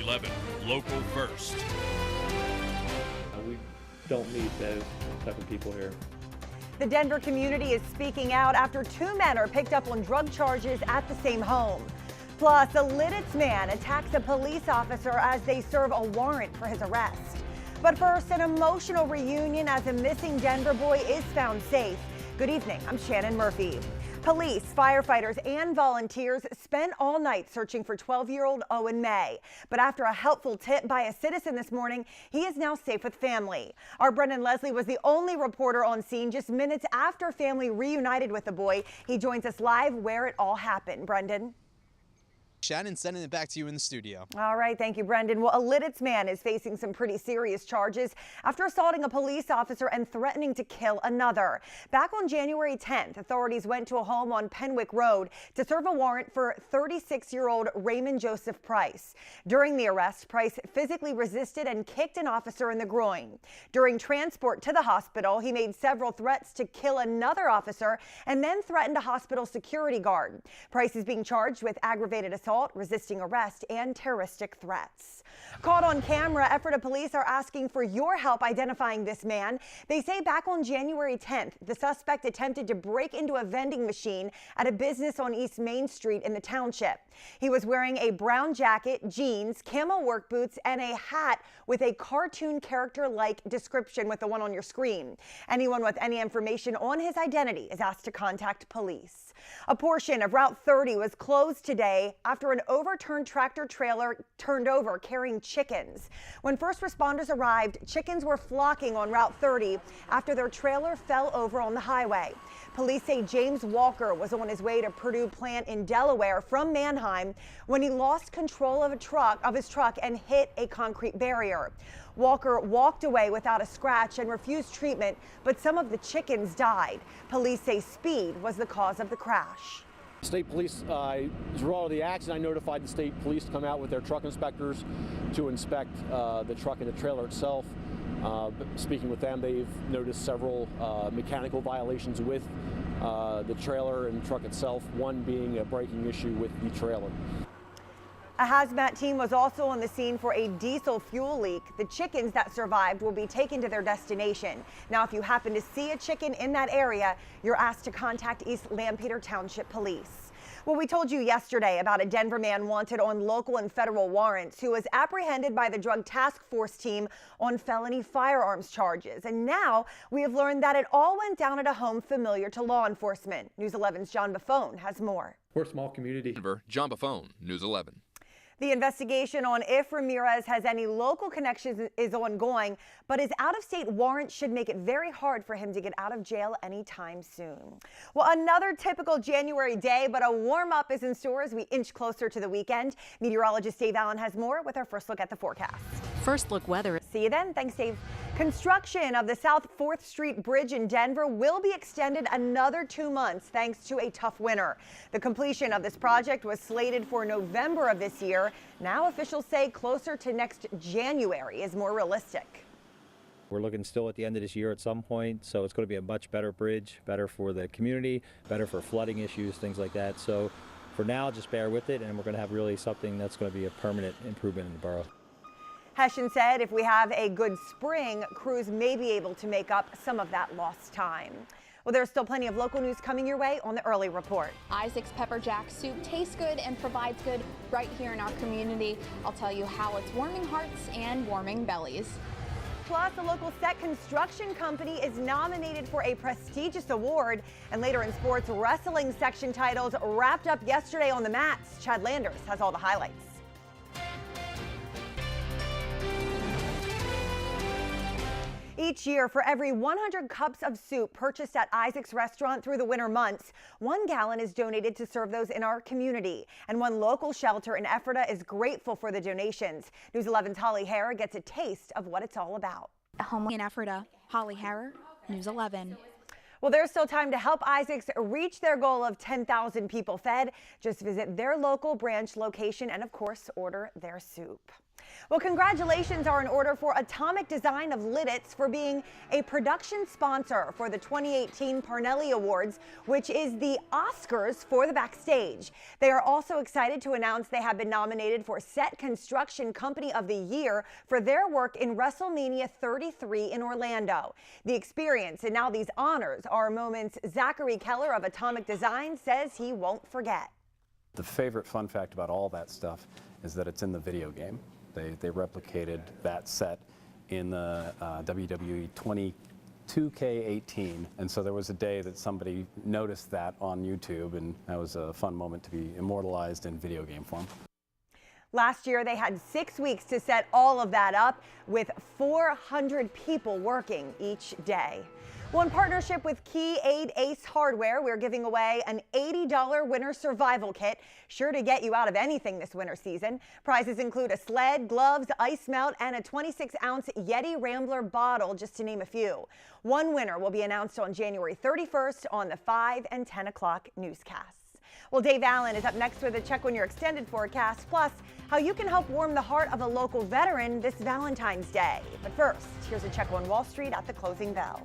11 Local First. We don't meet those type of people here. The Denver community is speaking out after two men are picked up on drug charges at the same home. Plus, a Lititz man attacks a police officer as they serve a warrant for his arrest. But first, an emotional reunion as a missing Denver boy is found safe. Good evening, I'm Shannon Murphy. Police, firefighters, and volunteers spent all night searching for 12-year-old Owen May. But after a helpful tip by a citizen this morning, he is now safe with family. Our Brendan Leslie was the only reporter on scene just minutes after family reunited with the boy. He joins us live where it all happened. Brendan? Shannon, sending it back to you in the studio. All right, thank you, Brendan. Well, a Lititz man is facing some pretty serious charges after assaulting a police officer and threatening to kill another. Back on January 10th, authorities went to a home on Penwick Road to serve a warrant for 36-year-old Raymond Joseph Price. During the arrest, Price physically resisted and kicked an officer in the groin. During transport to the hospital, he made several threats to kill another officer and then threatened a hospital security guard. Price is being charged with aggravated assault, resisting arrest, and terroristic threats. Caught on camera, Ephrata police are asking for your help identifying this man. They say back on January 10th, the suspect attempted to break into a vending machine at a business on East Main Street in the township. He was wearing a brown jacket, jeans, camo work boots, and a hat with a cartoon character-like description with the one on your screen. Anyone with any information on his identity is asked to contact police. A portion of Route 30 was closed today after an overturned tractor trailer turned over carrying chickens. When first responders arrived, chickens were flocking on Route 30 after their trailer fell over on the highway. Police say James Walker was on his way to Purdue plant in Delaware from Manheim when he lost control of his truck and hit a concrete barrier. Walker walked away without a scratch and refused treatment, but some of the chickens died. Police say speed was the cause of the crash. State police, as a result of the accident, I notified the state police to come out with their truck inspectors to inspect the truck and the trailer itself. Speaking with them, they've noticed several mechanical violations with the trailer and truck itself, one being a braking issue with the trailer. A hazmat team was also on the scene for a diesel fuel leak. The chickens that survived will be taken to their destination. Now, if you happen to see a chicken in that area, you're asked to contact East Lampeter Township Police. Well, we told you yesterday about a Denver man wanted on local and federal warrants who was apprehended by the Drug Task Force team on felony firearms charges. And now we have learned that it all went down at a home familiar to law enforcement. News 11's John Buffone has more. We're a small community. Denver, John Buffone, News 11. The investigation on if Ramirez has any local connections is ongoing, but his out-of-state warrant should make it very hard for him to get out of jail anytime soon. Well, another typical January day, but a warm-up is in store as we inch closer to the weekend. Meteorologist Dave Allen has more with our first look at the forecast. First look weather. See you then. Thanks, Dave. Construction of the South 4th Street Bridge in Denver will be extended another 2 months thanks to a tough winter. The completion of this project was slated for November of this year. Now officials say closer to next January is more realistic. We're looking still at the end of this year at some point, so it's going to be a much better bridge, better for the community, better for flooding issues, things like that. So for now, just bear with it, and we're going to have really something that's going to be a permanent improvement in the borough. Hession said if we have a good spring, crews may be able to make up some of that lost time. Well, there's still plenty of local news coming your way on the Early Report. Isaac's Pepper Jack soup tastes good and provides good right here in our community. I'll tell you how it's warming hearts and warming bellies. Plus, a local set construction company is nominated for a prestigious award. And later in sports, wrestling section titles wrapped up yesterday on the mats. Chad Landers has all the highlights. Each year, for every 100 cups of soup purchased at Isaac's restaurant through the winter months, 1 gallon is donated to serve those in our community. And one local shelter in Ephrata is grateful for the donations. News 11's Holly Hare gets a taste of what it's all about. Home in Ephrata, Holly Hare, News 11. Well, there's still time to help Isaac's reach their goal of 10,000 people fed. Just visit their local branch location and, of course, order their soup. Well, congratulations are in order for Atomic Design of Lidditz for being a production sponsor for the 2018 Parnelli Awards, which is the Oscars for the backstage. They are also excited to announce they have been nominated for Set Construction Company of the Year for their work in WrestleMania 33 in Orlando. The experience and now these honors are moments Zachary Keller of Atomic Design says he won't forget. The favorite fun fact about all that stuff is that it's in the video game. They replicated that set in the WWE 2K18, and so there was a day that somebody noticed that on YouTube, and that was a fun moment to be immortalized in video game form. Last year, they had 6 weeks to set all of that up with 400 people working each day. Well, in partnership with Key Aid Ace Hardware, we're giving away an $80 winter survival kit, sure to get you out of anything this winter season. Prizes include a sled, gloves, ice melt, and a 26-ounce Yeti Rambler bottle, just to name a few. One winner will be announced on January 31st on the 5 and 10 o'clock newscasts. Well, Dave Allen is up next with a check on your extended forecast, plus how you can help warm the heart of a local veteran this Valentine's Day. But first, here's a check on Wall Street at the closing bell.